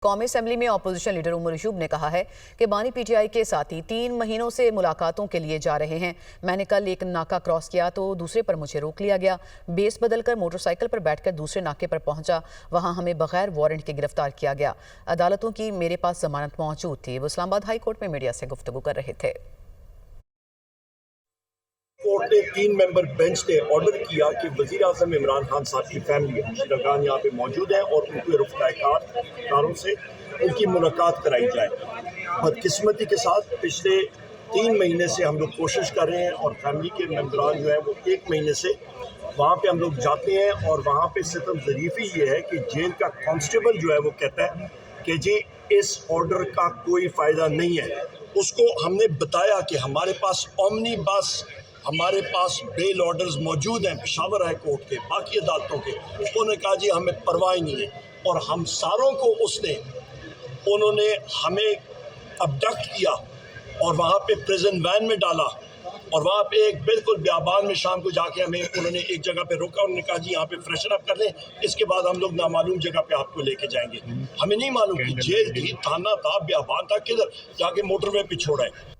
قومی اسمبلی میں opposition leader Omar Ayub نے کہا ہے کہ بانی پی ٹی آئی کے ساتھی 3 مہینوں سے ملاقاتوں کے لیے جا رہے ہیں۔ میں نے کل ایک ناکہ کراس کیا تو دوسرے پر مجھے روک لیا گیا، بیس بدل کر موٹر سائیکل پر بیٹھ کر دوسرے ناکے پر پہنچا، وہاں ہمیں بغیر وارنٹ کے گرفتار کیا گیا۔ عدالتوں کی میرے پاس ضمانت موجود تھی۔ وہ اسلام آباد ہائی کورٹ میں میڈیا سے گفتگو کر رہے تھے۔ کورٹ نے 3 ممبر بینچ نے آرڈر کیا کہ وزیر اعظم عمران خان صاحب کی فیملی شرکان یہاں پہ موجود ہیں اور ان کے رفقائے کاروں سے ان کی ملاقات کرائی جائے۔ بدقسمتی کے ساتھ پچھلے 3 مہینے سے ہم لوگ کوشش کر رہے ہیں اور فیملی کے ممبران جو ہیں وہ 1 مہینے سے وہاں پہ ہم لوگ جاتے ہیں، اور وہاں پہ ستم ظریفی یہ ہے کہ جیل کا کانسٹیبل جو ہے وہ کہتا ہے کہ جی اس آرڈر کا کوئی فائدہ نہیں ہے۔ اس کو ہم نے بتایا کہ ہمارے پاس اومنی بس، ہمارے پاس بیل آرڈرز موجود ہیں پشاور ہائی کورٹ کے، باقی عدالتوں کے۔ انہوں نے کہا جی ہمیں پرواہ نہیں ہے، اور ہم ساروں کو انہوں نے ہمیں ابڈکٹ کیا اور وہاں پہ پریزن وین میں ڈالا، اور وہاں پہ ایک بالکل بیابان میں شام کو جا کے انہوں نے ایک جگہ پہ روکا، انہوں نے کہا جی یہاں پہ فریشن اپ کر لیں، اس کے بعد ہم لوگ نامعلوم جگہ پہ آپ کو لے کے جائیں گے۔ ہمیں نہیں معلوم کہ جیل تھی، تھانہ تھا، بیابان تھا، کدھر جا کے موٹر وے پہ چھوڑا ہے۔